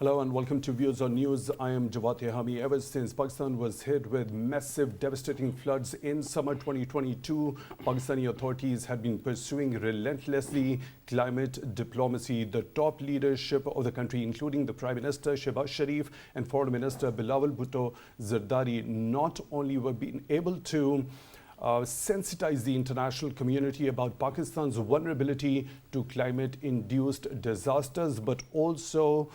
Hello and welcome to Views on News. I am Jawad Tehami. Ever since Pakistan was hit with massive devastating floods in summer 2022, Pakistani authorities have been pursuing relentlessly climate diplomacy. The top leadership of the country, including the Prime Minister Shehbaz Sharif and Foreign Minister Bilawal Bhutto Zardari, not only were being able to sensitize the international community about Pakistan's vulnerability to climate-induced disasters, but also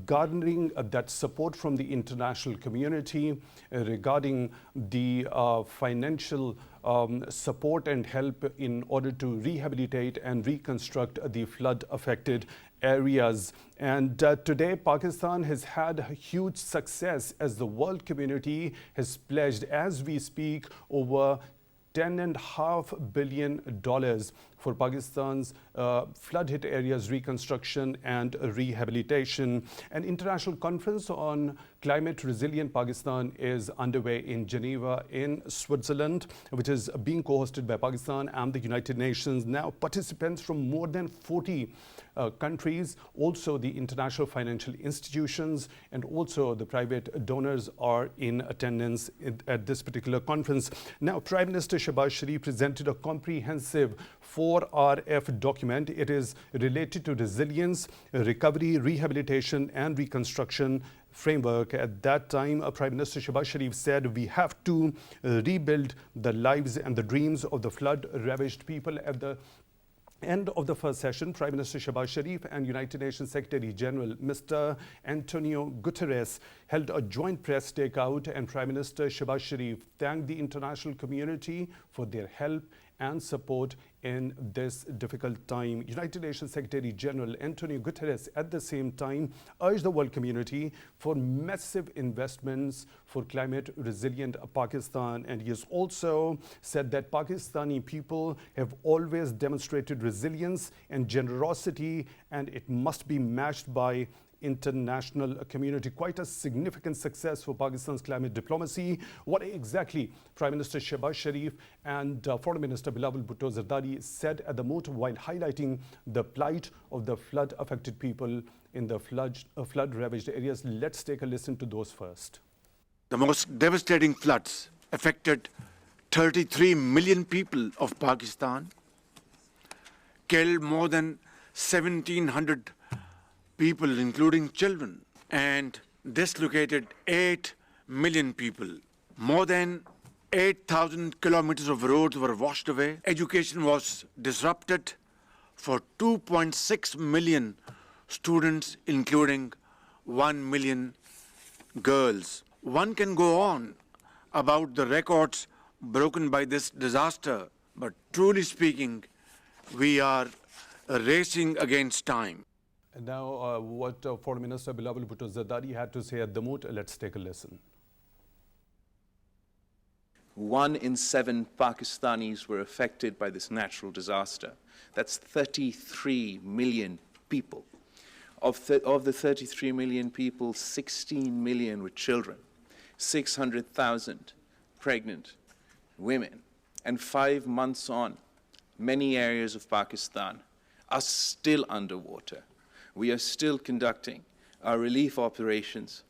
garnering that support from the international community regarding the financial support and help in order to rehabilitate and reconstruct the flood-affected areas. And today, Pakistan has had a huge success as the world community has pledged, as we speak, over $10.5 billion for Pakistan's flood-hit areas reconstruction and rehabilitation. An international conference on climate resilient Pakistan is underway in Geneva in Switzerland, which is being co-hosted by Pakistan and the United Nations. Now, participants from more than 40 countries, also the international financial institutions and also the private donors are in attendance at this particular conference. Now, Prime Minister Shehbaz Sharif presented a comprehensive 4RF document. It is related to resilience, recovery, rehabilitation and reconstruction framework. At that time, Prime Minister Shehbaz Sharif said we have to rebuild the lives and the dreams of the flood-ravaged people. At the end of the first session, Prime Minister Shehbaz Sharif and United Nations Secretary General Mr. Antonio Guterres held a joint press stakeout, and Prime Minister Shehbaz Sharif thanked the international community for their help and support in this difficult time. United Nations Secretary General Antonio Guterres at the same time urged the world community for massive investments for climate resilient Pakistan, and he has also said that Pakistani people have always demonstrated resilience and generosity, and it must be matched by international community. Quite a significant success for Pakistan's climate diplomacy. What exactly Prime Minister Shehbaz Sharif and Foreign Minister Bilawal Bhutto Zardari said at the moot while highlighting the plight of the flood-affected people in the flood-ravaged areas. Let's take a listen to those first. The most devastating floods affected 33 million people of Pakistan, killed more than 1,700 people, including children, and dislocated 8 million people. More than 8,000 kilometers of roads were washed away. Education was disrupted for 2.6 million students, including 1 million girls. One can go on about the records broken by this disaster, but truly speaking, we are racing against time. And now, what Foreign Minister Bilawal Bhutto Zardari had to say at the moot, let's take a listen. 1 in 7 Pakistanis were affected by this natural disaster. That's 33 million people. Of the 33 million people, 16 million were children, 600,000 pregnant women. And 5 months on, many areas of Pakistan are still underwater. We are still conducting our relief operations,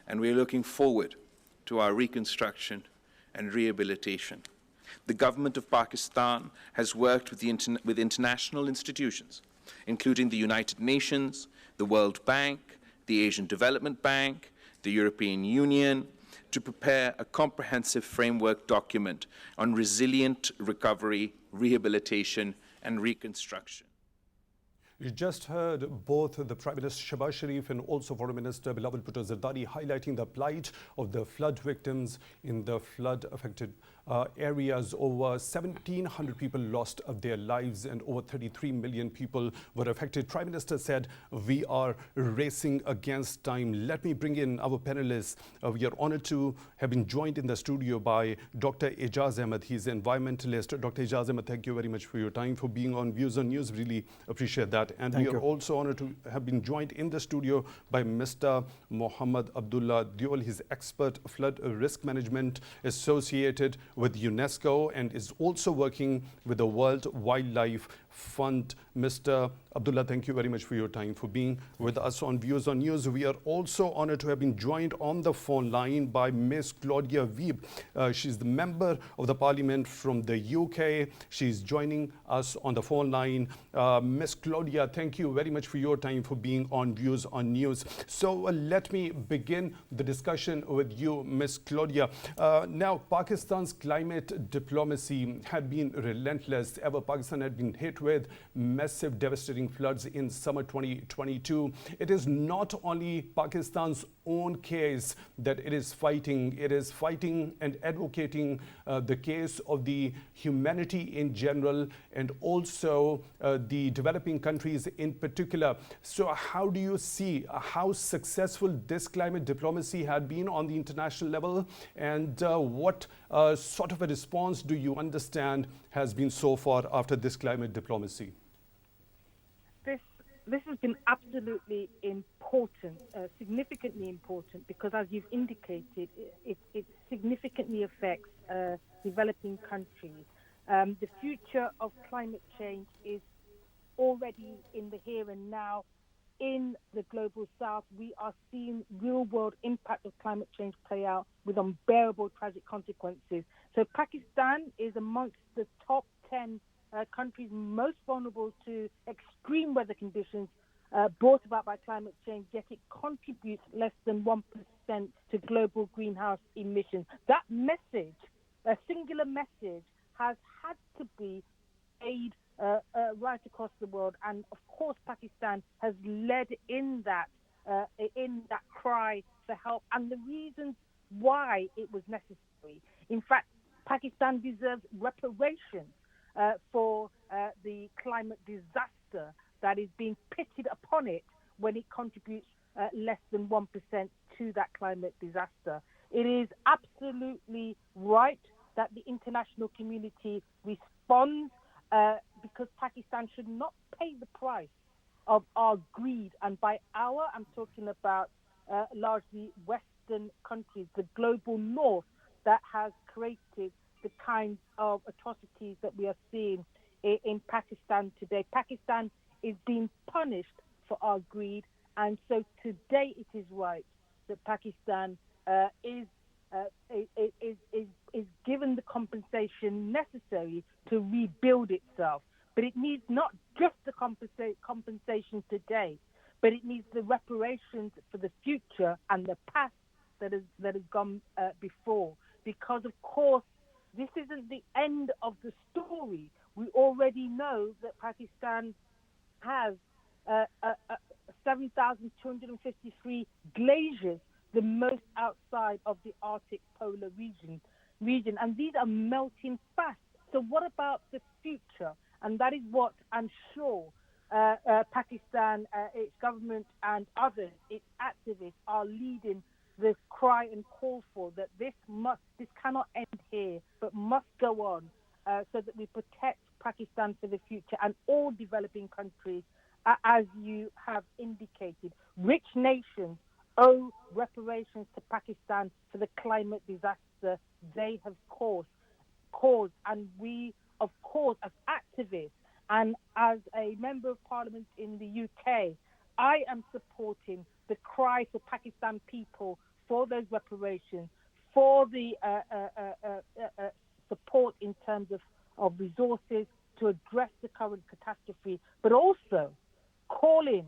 and we are looking forward to our reconstruction and rehabilitation. The government of Pakistan has worked with international institutions, including the United Nations, the World Bank, the Asian Development Bank, the European Union, to prepare a comprehensive framework document on resilient recovery, rehabilitation, and reconstruction. You just heard both the Prime Minister Shehbaz Sharif and also Foreign Minister Bilawal Bhutto Zardari highlighting the plight of the flood victims in the flood-affected areas. Over 1,700 people lost their lives and over 33 million people were affected. Prime Minister said, we are racing against time. Let me bring in our panelists. We are honored to have been joined in the studio by Dr. Ejaz Ahmad. He's an environmentalist. Dr. Ejaz Ahmad, thank you very much for your time, for being on Views on News. Really appreciate that. And we are also honored to have been joined in the studio by Mr. Mohammed Abdullah Deol. He's expert flood risk management associated with UNESCO and is also working with the World Wildlife Fund. Mr. Abdullah, thank you very much for your time, for being with us on Views on News. We are also honored to have been joined on the phone line by Ms. Claudia Webbe. She's the member of the Parliament from the UK. She's joining us on the phone line. Ms. Claudia, thank you very much for your time, for being on Views on News. So let me begin the discussion with you, Ms. Claudia. Now, Pakistan's climate diplomacy had been relentless. Ever Pakistan had been hit with massive devastating floods in summer 2022. It is not only Pakistan's own case that it is fighting and advocating the case of the humanity in general, and also the developing countries in particular. So how do you see how successful this climate diplomacy had been on the international level, and what sort of a response do you understand has been so far after this climate diplomacy? This has been absolutely important, significantly important, because as you've indicated, it significantly affects developing countries. The future of climate change is already in the here and now. In the global south, we are seeing real-world impact of climate change play out with unbearable tragic consequences. So Pakistan is amongst the top 10 countries most vulnerable to extreme weather conditions brought about by climate change, yet it contributes less than 1% to global greenhouse emissions. That message, a singular message, has had to be made right across the world, and of course Pakistan has led in that cry for help, and the reasons why it was necessary. In fact, Pakistan deserves reparations for the climate disaster that is being pitted upon it when it contributes less than 1% to that climate disaster. It is absolutely right that the international community responds because Pakistan should not pay the price of our greed. And by our, I'm talking about largely Western countries, the global north, that has created the kinds of atrocities that we are seeing in Pakistan today. Pakistan is being punished for our greed, and so today it is right that Pakistan is given the compensation necessary to rebuild itself. But it needs not just the compensation today, but it needs the reparations for the future and the past that has gone before. Because of course, this isn't the end of the story. We already know that Pakistan has 7,253 glaciers, the most outside of the Arctic polar region, and these are melting fast. So what about the future? And that is what I'm sure Pakistan, its government and others, its activists are leading the cry and call for, that this cannot end here, but must go on, so that we protect Pakistan for the future and all developing countries, as you have indicated. Rich nations owe reparations to Pakistan for the climate disaster they have caused. And we, of course, as activists and as a member of parliament in the UK, I am supporting the cry for Pakistan people for those reparations, for the support in terms of resources to address the current catastrophe, but also calling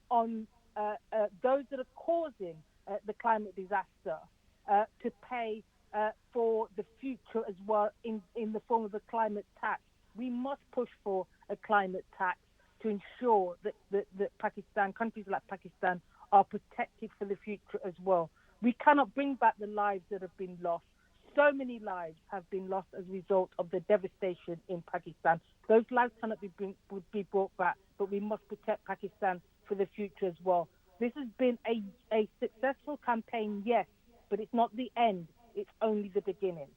on those that are causing the climate disaster to pay for the future as well in the form of a climate tax. We must push for a climate tax to ensure that Pakistan, countries like Pakistan, are protected for the future as well. We cannot bring back the lives that have been lost. So many lives have been lost as a result of the devastation in Pakistan. Those lives cannot be brought back, but we must protect Pakistan for the future as well. This has been a successful campaign, yes, but it's not the end. It's only the beginning.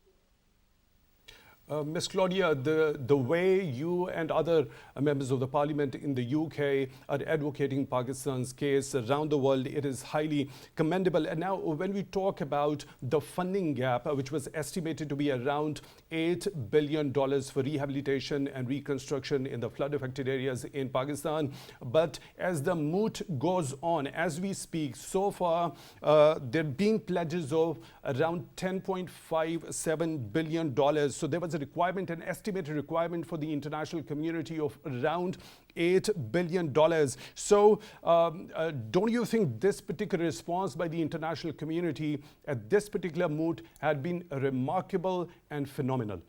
Ms. Claudia, the way you and other members of the parliament in the UK are advocating Pakistan's case around the world, it is highly commendable. And now when we talk about the funding gap, which was estimated to be around $8 billion for rehabilitation and reconstruction in the flood-affected areas in Pakistan, but as the moot goes on, as we speak, so far there have been pledges of around $10.57 billion. So there was a requirement, an estimated requirement for the international community of around $8 billion. So don't you think this particular response by the international community at this particular moot had been remarkable and phenomenal?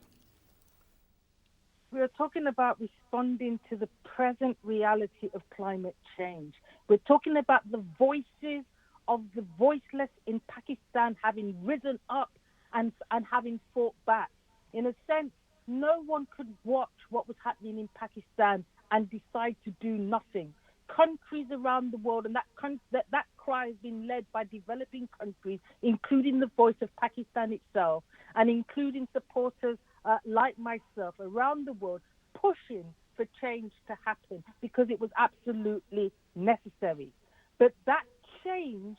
We are talking about responding to the present reality of climate change. We're talking about the voices of the voiceless in Pakistan having risen up and having fought back. In a sense, no one could watch what was happening in Pakistan and decide to do nothing. Countries around the world, and that cry has been led by developing countries, including the voice of Pakistan itself, and including supporters like myself around the world, pushing for change to happen because it was absolutely necessary. But that change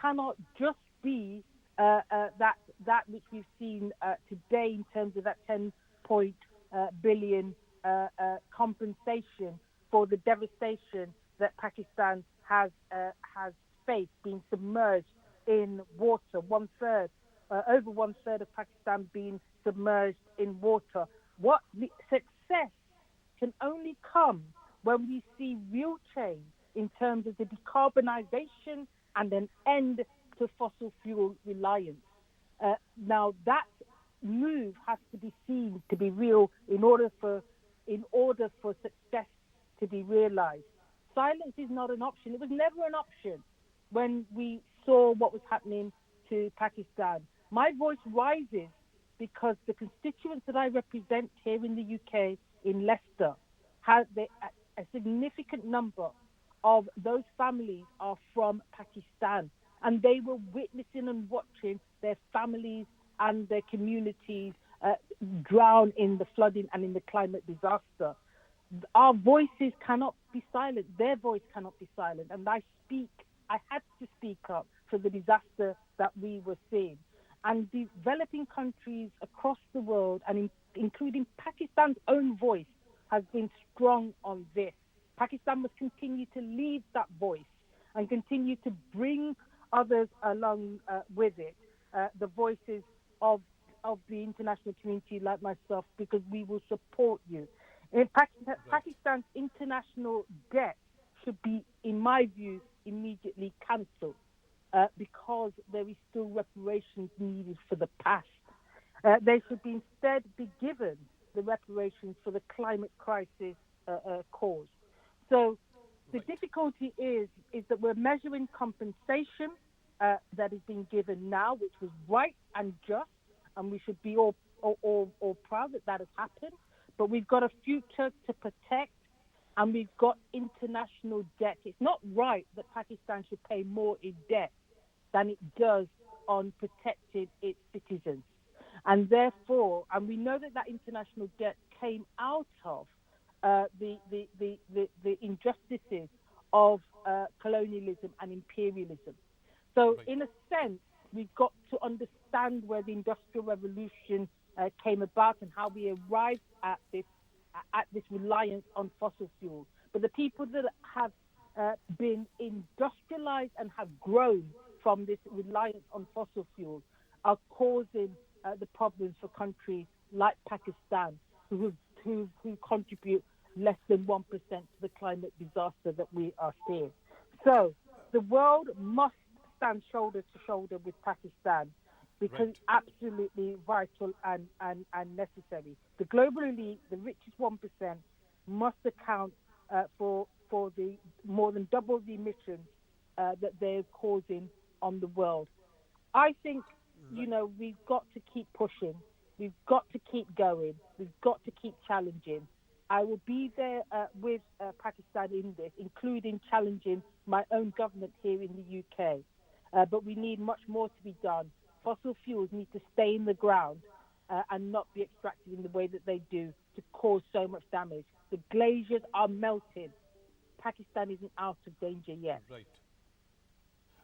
cannot just be that which we've seen today in terms of that 10 billion compensation for the devastation that Pakistan has faced, being submerged in water. Over one third of Pakistan being submerged in water. What the success can only come when we see real change in terms of the decarbonization and an end to fossil fuel reliance. Now that move has to be seen to be real in order for success to be realized. Silence is not an option. It was never an option when we saw what was happening to Pakistan. My voice rises because the constituents that I represent here in the UK, in Leicester, have a significant number of those families are from Pakistan, and they were witnessing and watching their families and their communities drown in the flooding and in the climate disaster. Our voices cannot be silent. Their voice cannot be silent. And I had to speak up for the disaster that we were seeing. And developing countries across the world, and including Pakistan's own voice, has been strong on this. Pakistan must continue to lead that voice and continue to bring others along with it, the voices of the international community like myself, because we will support you. In Pakistan's international debt should be, in my view, immediately cancelled because there is still reparations needed for the past. They should instead be given the reparations for the climate crisis caused. So the difficulty is that we're measuring compensation that is being given now, which was right and just, and we should be all proud that has happened. But we've got a future to protect, and we've got international debt. It's not right that Pakistan should pay more in debt than it does on protecting its citizens. And therefore, and we know that international debt came out of the injustices of colonialism and imperialism. So in a sense, we've got to understand where the Industrial Revolution came about and how we arrived at this reliance on fossil fuels. But the people that have been industrialized and have grown from this reliance on fossil fuels are causing the problems for countries like Pakistan, who contribute less than 1% to the climate disaster that we are seeing. So the world must stand shoulder to shoulder with Pakistan, because it's absolutely vital and necessary. The global elite, the richest 1%, must account for the more than double the emissions that they're causing on the world. I think, we've got to keep pushing. We've got to keep going. We've got to keep challenging. I will be there with Pakistan in this, including challenging my own government here in the UK. But we need much more to be done. Fossil fuels need to stay in the ground and not be extracted in the way that they do to cause so much damage. The glaciers are melting. Pakistan isn't out of danger yet. Right.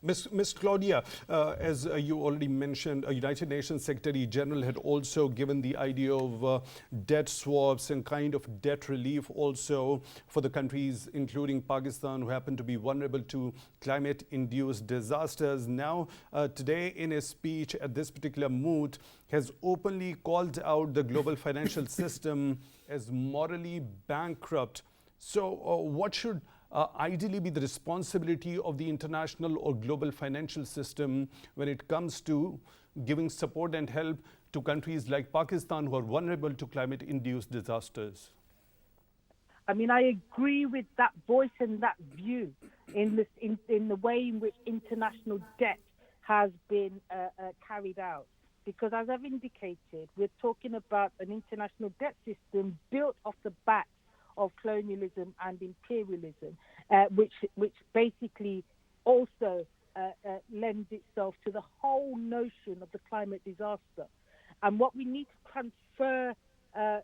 Ms. Claudia, as you already mentioned, United Nations Secretary General had also given the idea of debt swaps and kind of debt relief also for the countries, including Pakistan, who happen to be vulnerable to climate-induced disasters. Now, today in a speech at this particular mood, has openly called out the global financial system as morally bankrupt. So what should ideally be the responsibility of the international or global financial system when it comes to giving support and help to countries like Pakistan who are vulnerable to climate-induced disasters? I mean, I agree with that voice and that view in the way in which international debt has been carried out. Because as I've indicated, we're talking about an international debt system built off the back of colonialism and imperialism, which basically also lends itself to the whole notion of the climate disaster. And what we need to transfer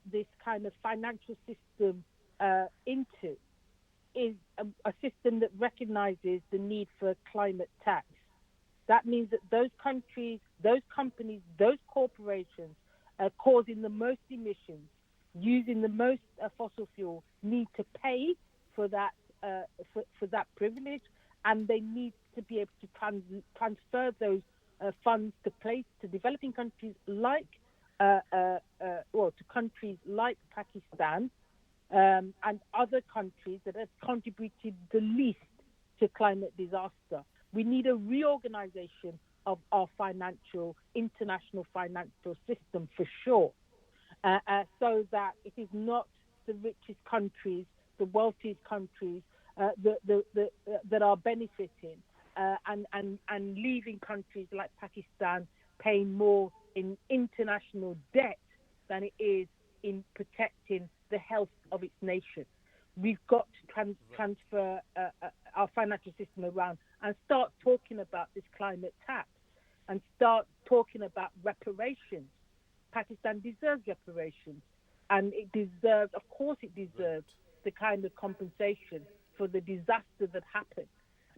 this kind of financial system into is a system that recognizes the need for climate tax. That means that those countries, those companies, those corporations causing the most emissions, using the most fossil fuel, need to pay for that for that privilege, and they need to be able to transfer those funds to developing countries like to countries like Pakistan and other countries that have contributed the least to climate disaster. We need a reorganization of our international financial system for sure. So that it is not the richest countries, the wealthiest countries that are benefiting and leaving countries like Pakistan paying more in international debt than it is in protecting the health of its nation. We've got to transfer our financial system around and start talking about this climate tax and start talking about reparations. Pakistan deserves reparations, and it deserves, of course it deserves, the kind of compensation for the disaster that happened.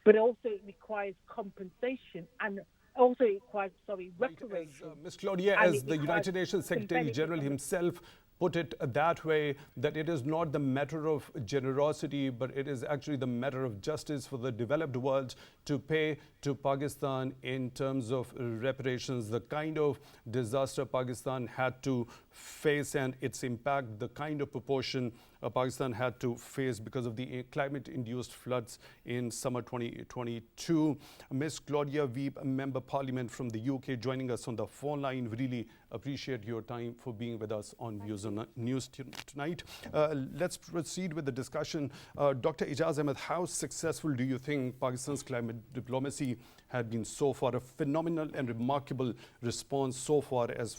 But also it requires compensation and also it requires, reparations. Ms. Claudia, as the United Nations Secretary General himself put it that way, that it is not the matter of generosity, but it is actually the matter of justice for the developed world to pay to Pakistan in terms of reparations, the kind of disaster Pakistan had to face and its impact, the kind of proportion Pakistan had to face because of the climate-induced floods in summer 2022. Ms. Claudia Webbe, Member Parliament from the UK, joining us on the phone line. Really appreciate your time for being with us on Views on News tonight. Let's proceed with the discussion. Dr. Ejaz Ahmad, how successful do you think Pakistan's climate diplomacy had been so far? A phenomenal and remarkable response so far as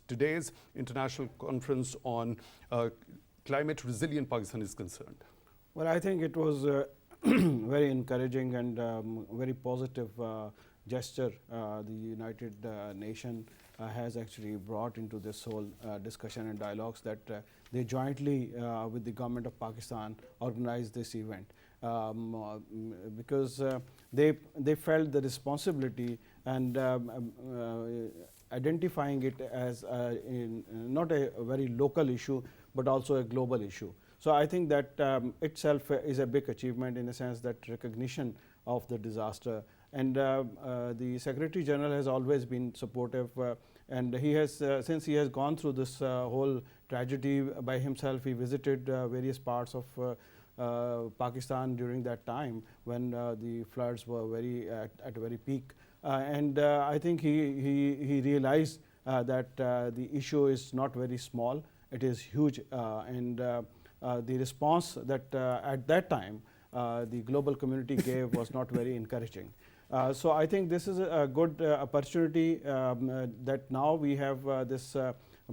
today's international conference on climate resilient Pakistan is concerned. Well, I think it was very encouraging and very positive gesture the United Nations has actually brought into this whole discussion and dialogues, that they jointly with the government of Pakistan organized this event because they felt the responsibility and identifying it as not a very local issue but also a global issue. So I think that itself is a big achievement in the sense that recognition of the disaster. And the Secretary General has always been supportive, and he has since he has gone through this whole tragedy by himself. He visited various parts of Pakistan during that time when the floods were at a very peak, and I think he realized that the issue is not very small. It is huge, and the response that at that time the global community gave was not very encouraging. So I think this is a good opportunity that now we have this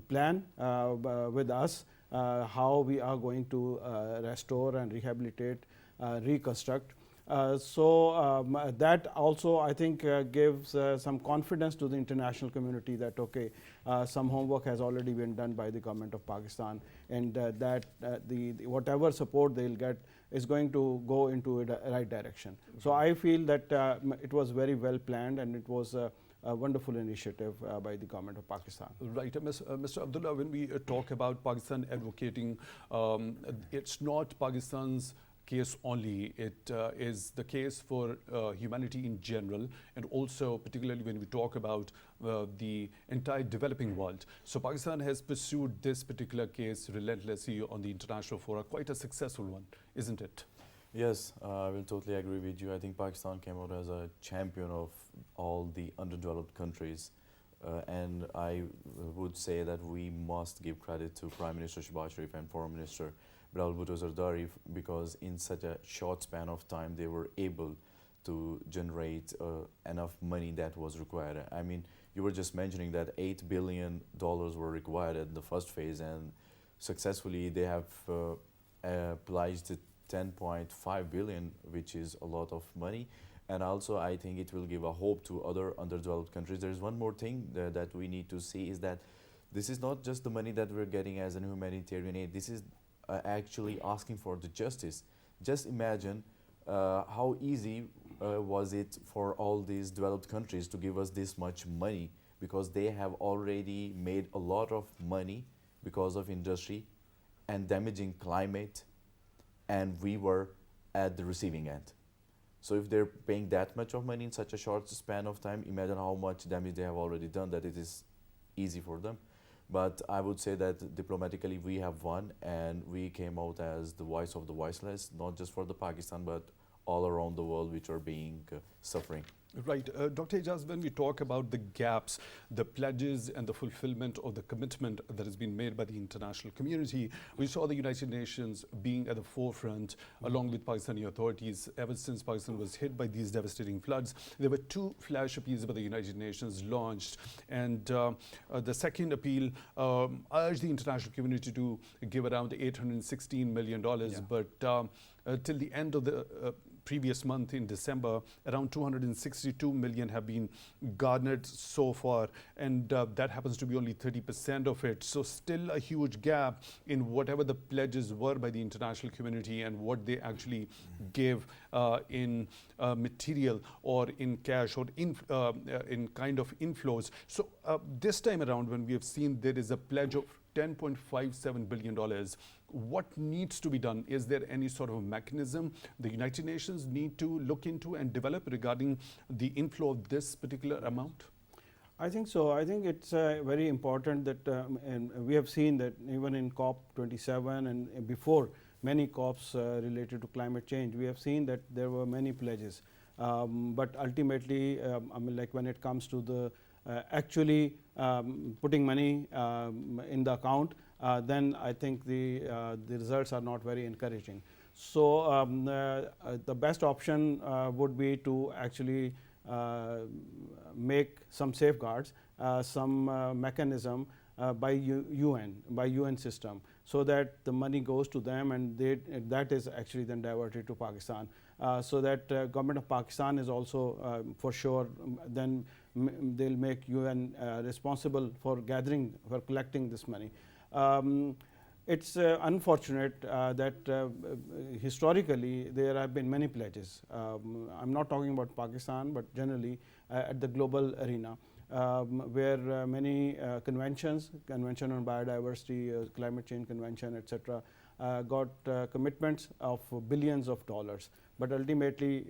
plan with us, how we are going to restore and rehabilitate, reconstruct. That also, I think, gives some confidence to the international community that, okay, some homework has already been done by the government of Pakistan, and that the whatever support they'll get is going to go into the right direction. So I feel that it was very well planned, and it was a wonderful initiative by the government of Pakistan. Right. Mr. Abdullah, when we talk about Pakistan advocating, it's not Pakistan's case only. It is the case for humanity in general, and also particularly when we talk about the entire developing world. So Pakistan has pursued this particular case relentlessly on the international fora, quite a successful one, isn't it? Yes, I will totally agree with you. I think Pakistan came out as a champion of all the underdeveloped countries. And I would say that we must give credit to Prime Minister Shehbaz Sharif and Foreign Minister Bilal Bhutto Zardari, because in such a short span of time they were able to generate enough money that was required. I mean, you were just mentioning that $8 billion were required in the first phase, and successfully they have pledged 10.5 billion, which is a lot of money. And also I think it will give a hope to other underdeveloped countries. There is one more thing that we need to see, is that this is not just the money that we're getting as an humanitarian aid. This is actually asking for the justice. Just imagine how easy was it for all these developed countries to give us this much money, because they have already made a lot of money because of industry and damaging climate, and we were at the receiving end. So if they're paying that much of money in such a short span of time, imagine how much damage they have already done, that it is easy for them. But I would say that diplomatically we have won, and we came out as the voice of the voiceless, not just for the Pakistan, but all around the world which are being suffering. Right. Dr. Ejaz, when we talk about the gaps, the pledges and the fulfillment of the commitment that has been made by the international community, we saw the United Nations being at the forefront along with Pakistani authorities ever since Pakistan was hit by these devastating floods. There were 2 flash appeals by the United Nations launched, and the second appeal urged the international community to give around $816 million, but till the end of the previous month in December, around 262 million have been garnered so far, and that happens to be only 30% of it. So still a huge gap in whatever the pledges were by the international community and what they actually gave in material or in cash or in kind of inflows. So this time around, when we have seen there is a pledge of $10.57 billion, what needs to be done? Is there any sort of mechanism the United Nations need to look into and develop regarding the inflow of this particular amount? I think so. I think it's very important that, and we have seen that even in COP27 and before many COPs related to climate change, we have seen that there were many pledges. But ultimately, I mean, like when it comes to the actually putting money in the account, then I think the results are not very encouraging. So the best option would be to actually make some safeguards, some mechanism by UN system, so that the money goes to them, and that is actually then diverted to Pakistan. So that government of Pakistan is also for sure then they'll make UN responsible for collecting this money. It's unfortunate that historically there have been many pledges. I'm not talking about Pakistan, but generally at the global arena, where many conventions, Convention on Biodiversity, Climate Change Convention, etc., got commitments of billions of dollars. But ultimately,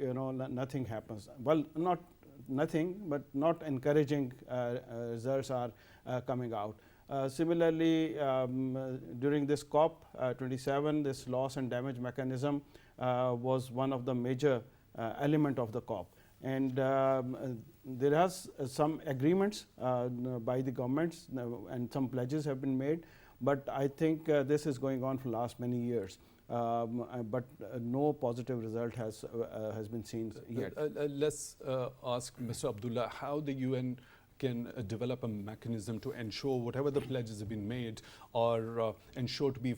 nothing happens. Well, not nothing, but not encouraging results are coming out. Similarly, during this COP27, this loss and damage mechanism was one of the major element of the COP. And there are some agreements by the governments, and some pledges have been made, but I think this is going on for the last many years. But no positive result has been seen yet. Let's ask Mr. Abdullah how the UN can develop a mechanism to ensure whatever the pledges have been made are ensured to be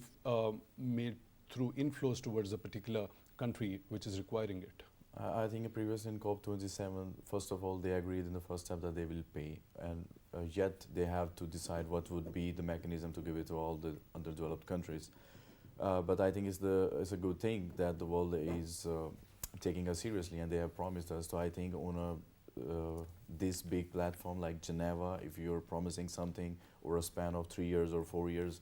made through inflows towards a particular country which is requiring it. I think previously in COP27, first of all, they agreed in the first step that they will pay, and yet they have to decide what would be the mechanism to give it to all the underdeveloped countries. But I think it's a good thing that the world is taking us seriously, and they have promised us. So I think on this big platform like Geneva, if you're promising something over a span of 3 years or 4 years,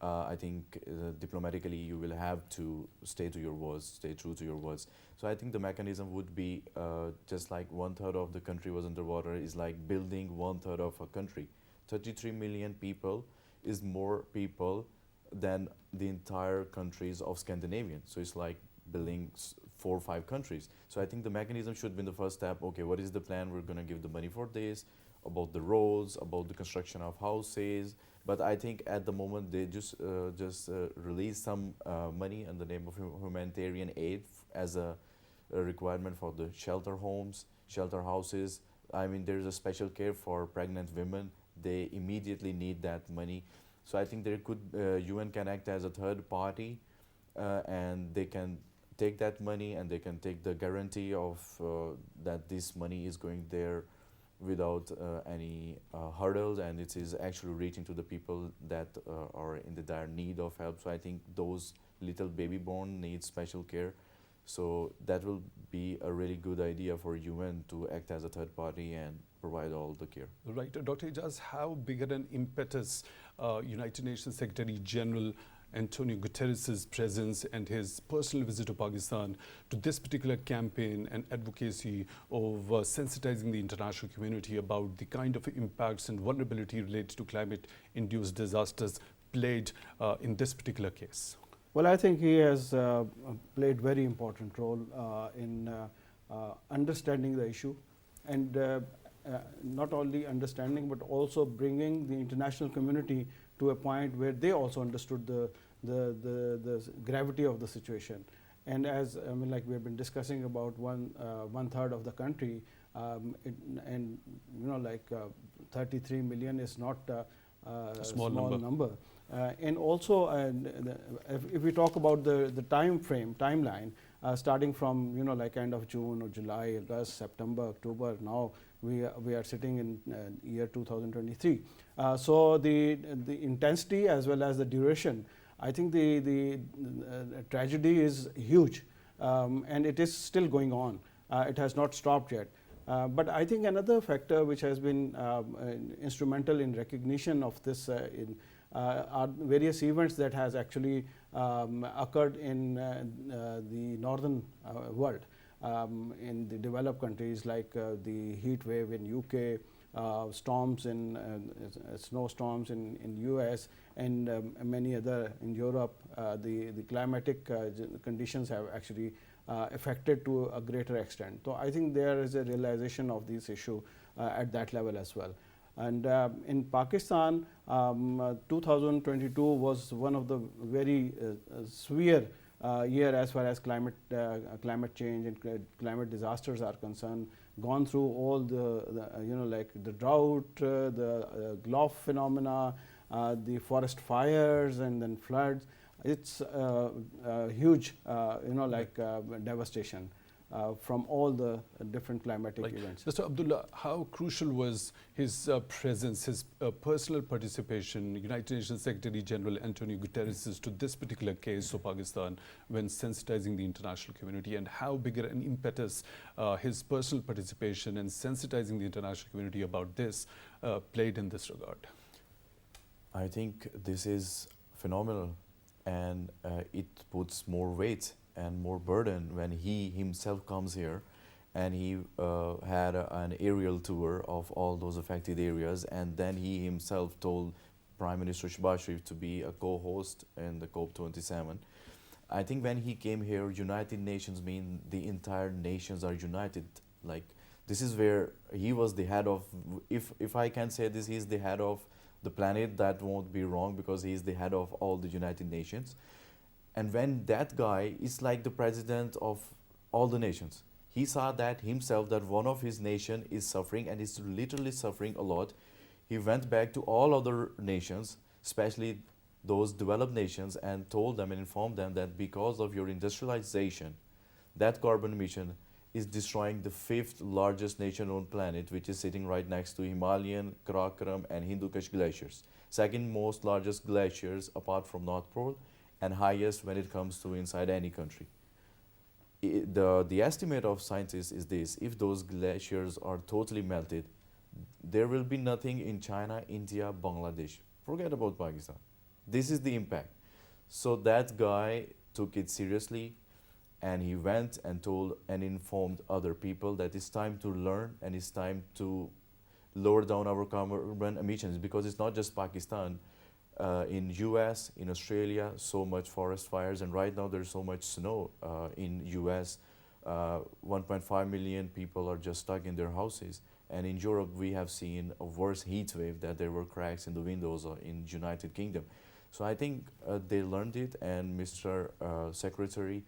I think diplomatically you will have to stay to your words, stay true to your words. So I think the mechanism would be just like 1/3 of the country was underwater is like building 1/3 of a country. 33 million people is more people than the entire countries of Scandinavian. So it's like building 4 or 5 countries. So I think the mechanism should be the first step. Okay, what is the plan? We're going to give the money for this, about the roads, about the construction of houses. But I think at the moment they just release some money in the name of humanitarian aid as a requirement for the shelter homes, shelter houses. I mean, there is a special care for pregnant women. They immediately need that money. So I think there could UN can act as a third party, and they can take that money and they can take the guarantee of that this money is going there without any hurdles, and it is actually reaching to the people that are in the dire need of help. So I think those little baby born need special care. So that will be a really good idea for UN to act as a third party and provide all the care. Right. Dr. Ejaz, how big an impetus United Nations Secretary General Antonio Guterres' presence and his personal visit to Pakistan to this particular campaign and advocacy of sensitizing the international community about the kind of impacts and vulnerability related to climate-induced disasters played in this particular case? Well, I think he has played very important role in understanding the issue, and not only understanding but also bringing the international community to a point where they also understood the gravity of the situation. And as I mean, like we have been discussing about 1/3 of the country, and you know, like 33 million is not a small number. And also, if we talk about the timeline, starting from, you know, like end of June or July, August, September, October, now we are sitting in year 2023. So the intensity as well as the duration, I think the tragedy is huge, and it is still going on. It has not stopped yet. But I think another factor which has been instrumental in recognition of this are various events that has actually occurred in the northern world, in the developed countries, like the heat wave in UK, storms in snowstorms in US, and many other in Europe. The climatic conditions have actually affected to a greater extent. So I think there is a realization of this issue at that level as well. And in Pakistan, 2022 was one of the very severe year as far as climate change and climate disasters are concerned. Gone through all the you know, like the drought, the Gulf phenomena, the forest fires, and then floods. It's huge, you know, like devastation from all the different climatic events. Mr. Abdullah, how crucial was his presence, his personal participation, United Nations Secretary General Antonio Guterres, to this particular case of Pakistan when sensitizing the international community, and how big an impetus his personal participation and sensitizing the international community about this played in this regard? I think this is phenomenal, and it puts more weight and more burden when he himself comes here, and he had an aerial tour of all those affected areas, and then he himself told Prime Minister Shehbaz Sharif to be a co-host in the COP27. I think when he came here, United Nations mean the entire nations are united. Like, this is where he was the head of, if I can say this, he's the head of the planet. That won't be wrong, because he's the head of all the United Nations. And when that guy is like the president of all the nations, he saw that himself, that one of his nation is suffering and is literally suffering a lot. He went back to all other nations, especially those developed nations, and told them and informed them that because of your industrialization, that carbon emission is destroying the 5th largest nation on planet, which is sitting right next to Himalayan, Karakoram and Hindu Kush glaciers. Second most largest glaciers apart from North Pole, and highest when it comes to inside any country. The estimate of scientists is this: if those glaciers are totally melted, there will be nothing in China, India, Bangladesh. Forget about Pakistan. This is the impact. So that guy took it seriously, and he went and told and informed other people that it's time to learn and it's time to lower down our carbon emissions, because it's not just Pakistan. In US, in Australia, so much forest fires, and right now there's so much snow in US. 1.5 million people are just stuck in their houses. And in Europe, we have seen a worse heat wave, that there were cracks in the windows in United Kingdom. So I think they learned it, and Mr. Secretary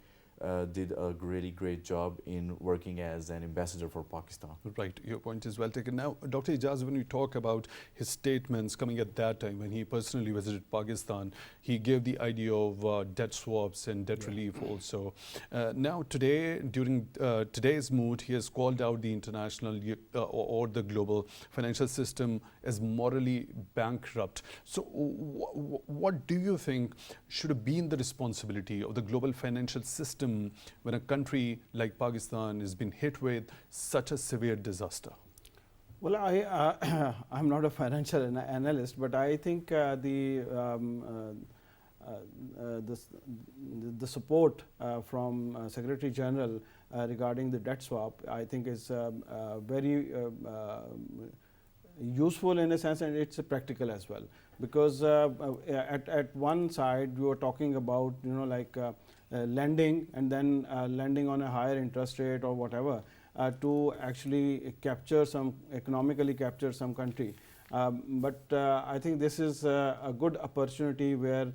did a really great job in working as an ambassador for Pakistan. Right, your point is well taken. Now, Dr. Ejaz, when we talk about his statements coming at that time when he personally visited Pakistan, he gave the idea of debt swaps and debt relief also. Now, today, during today's mood, he has called out the international or the global financial system as morally bankrupt. So, what do you think should have been the responsibility of the global financial system when a country like Pakistan has been hit with such a severe disaster? Well, I'm not a financial analyst, but I think the support from Secretary General regarding the debt swap, I think is very useful in a sense, and it's practical as well, because at one side we were talking about, you know, like lending, and then lending on a higher interest rate or whatever to actually capture some, economically capture some country. But I think this is a good opportunity where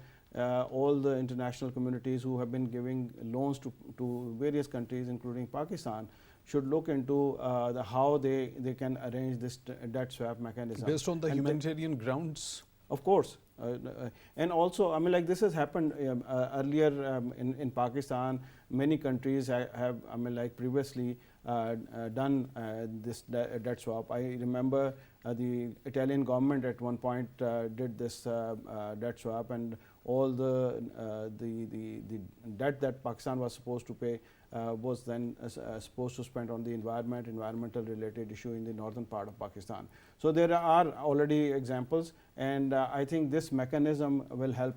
all the international communities who have been giving loans to various countries, including Pakistan, should look into how they can arrange this debt swap mechanism. Based on the humanitarian grounds? Of course. And also, I mean, like this has happened earlier in Pakistan. Many countries have, I mean, like previously done this debt swap. I remember the Italian government at one point did this debt swap, and all the debt that Pakistan was supposed to pay was then supposed to spend on the environmental related issue in the northern part of Pakistan. So there are already examples, and I think this mechanism will help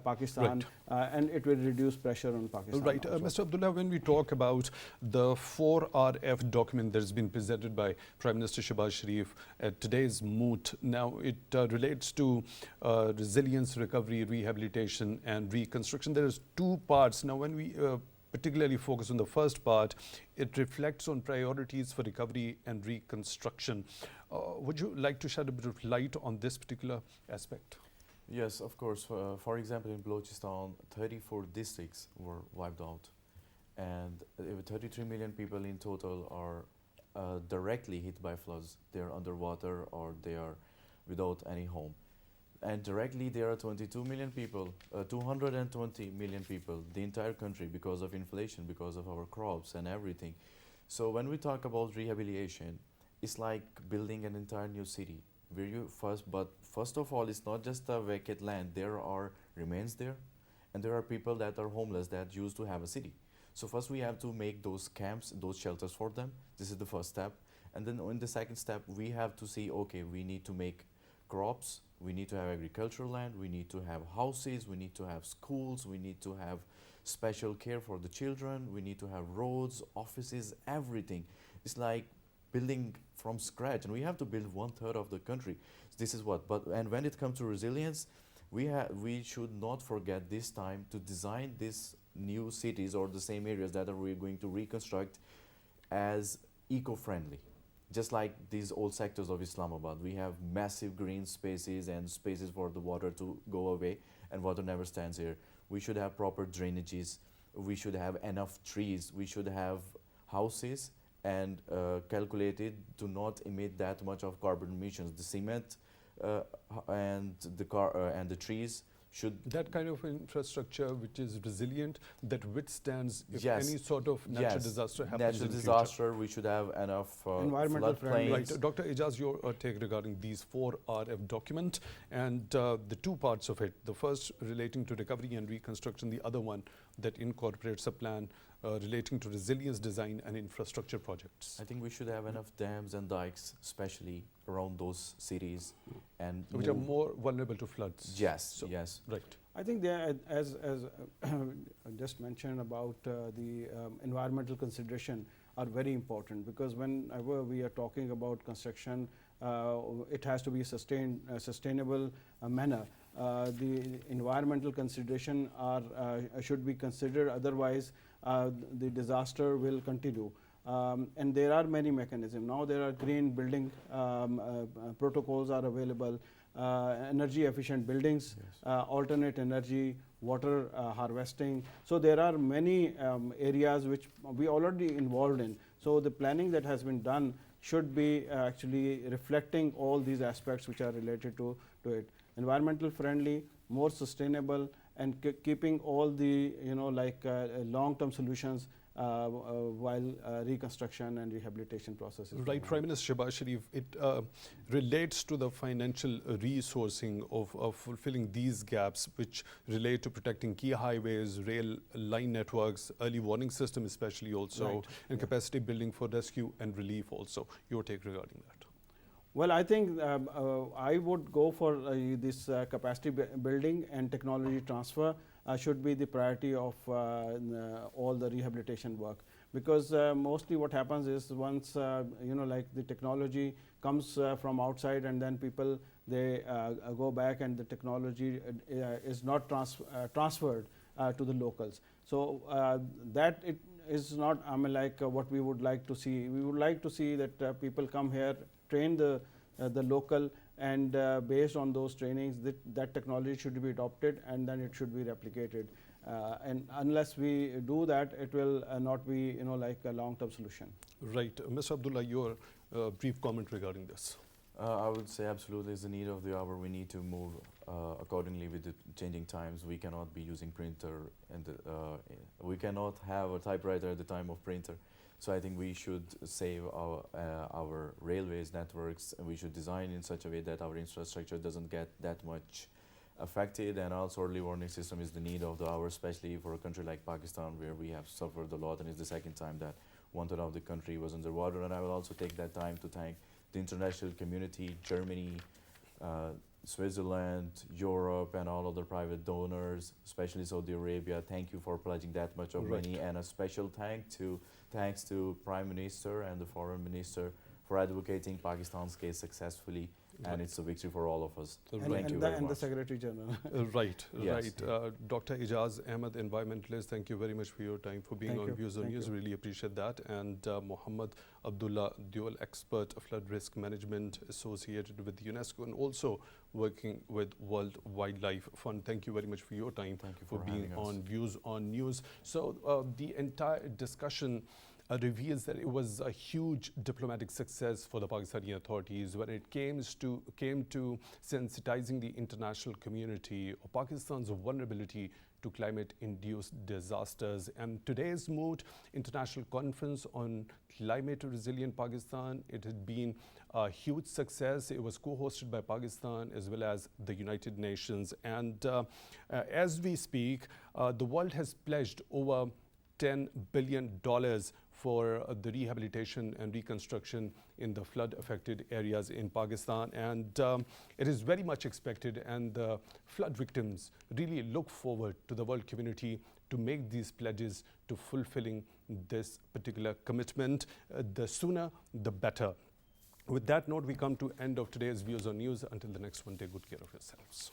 Pakistan, and it will reduce pressure on Pakistan. Right. Mr. Abdullah, when we talk about the 4RF document that has been presented by Prime Minister Shehbaz Sharif at today's moot, now it relates to resilience, recovery, rehabilitation and reconstruction. There is two parts. Now, when we particularly focus on the first part, it reflects on priorities for recovery and reconstruction. Would you like to shed a bit of light on this particular aspect? Yes, of course. For example, in Balochistan, 34 districts were wiped out, and 33 million people in total are directly hit by floods. They are underwater or they are without any home. And directly there are 22 million people, 220 million people, the entire country, because of inflation, because of our crops and everything. So when we talk about rehabilitation, it's like building an entire new city. First of all, it's not just a vacant land. There are remains there, and there are people that are homeless that used to have a city. So first we have to make those camps, those shelters for them. This is the first step. And then in the second step, we have to see, okay, we need to make crops, we need to have agricultural land, we need to have houses, we need to have schools, we need to have special care for the children, we need to have roads, offices, everything. It's like building from scratch, and we have to build 1/3 of the country. This is what, and when it comes to resilience, we should not forget this time to design these new cities or the same areas that we're going to reconstruct as eco-friendly. Just like these old sectors of Islamabad, we have massive green spaces and spaces for the water to go away, and water never stands here. We should have proper drainages, we should have enough trees, we should have houses and calculated to not emit that much of carbon emissions. The cement and the trees should That kind of infrastructure which is resilient, that withstands if Yes. any sort of natural disaster happens natural in future. disaster, we should have enough Environmental friendly. floodplains. Right, Dr. Ejaz, your take regarding these 4 RF document and the 2 parts of it. The first relating to recovery and reconstruction, the other one that incorporates a plan relating to resilience design and infrastructure projects. I think we should have enough dams and dikes, especially around those cities, and Which are move- more vulnerable to floods. Yes, So- yes. Right. I think there, as I just mentioned about the environmental consideration are very important, because whenever we are talking about construction, it has to be sustainable manner. The environmental consideration should be considered, otherwise the disaster will continue. And there are many mechanisms. Now there are green building protocols are available, energy efficient buildings, alternate energy, water harvesting. So there are many areas which we already involved in. So the planning that has been done should be actually reflecting all these aspects which are related to it. Environmental friendly, more sustainable, and keeping all the long-term solutions while reconstruction and rehabilitation processes. Right, Prime Minister Shehbaz Sharif, it relates to the financial resourcing of fulfilling these gaps which relate to protecting key highways, rail line networks, early warning system especially also, Right, and yeah. capacity building for rescue and relief also. Your take regarding that? Well, I think I would go for this capacity building and technology transfer should be the priority of all the rehabilitation work, because mostly what happens is once like the technology comes from outside, and then people they go back and the technology is not transferred to the locals. So that it is not what we would like to see. We would like to see that people come here, train the local, and based on those trainings that technology should be adopted, and then it should be replicated. And unless we do that, it will not be like a long-term solution. Right. Mr. Abdullah, your brief comment regarding this. I would say absolutely it's the need of the hour. We need to move accordingly with the changing times. We cannot be using printer, and we cannot have a typewriter at the time of printer. So I think we should save our railways networks, and we should design in such a way that our infrastructure doesn't get that much affected. And also early warning system is the need of the hour, especially for a country like Pakistan, where we have suffered a lot, and it's the second time that 1/3 of the country was underwater. And I will also take that time to thank the international community, Germany, Switzerland, Europe, and all other private donors, especially Saudi Arabia. Thank you for pledging that much of money, and a special thanks to Prime Minister and the Foreign Minister for advocating Pakistan's case successfully, and it's a victory for all of us. Thank you very And the much. Secretary General. Right, Yes. right. Dr. Ejaz Ahmad, Environmentalist, thank you very much for your time, for being Thank on you. Views on Thank News. you. Really appreciate that. And Muhammad Abdullah, Deol expert, flood risk management associated with UNESCO, and also working with World Wildlife Fund. Thank you very much for your time. Thank you for for being having us. on Views on News. So the entire discussion reveals that it was a huge diplomatic success for the Pakistani authorities when it came to sensitizing the international community of Pakistan's vulnerability to climate-induced disasters. And today's mood, International Conference on Climate Resilient Pakistan, it had been a huge success. It was co-hosted by Pakistan as well as the United Nations. And as we speak, the world has pledged over $10 billion for the rehabilitation and reconstruction in the flood-affected areas in Pakistan. And it is very much expected, and the flood victims really look forward to the world community to make these pledges to fulfilling this particular commitment. The sooner, the better. With that note, we come to end of today's Views on News. Until the next one, take good care of yourselves.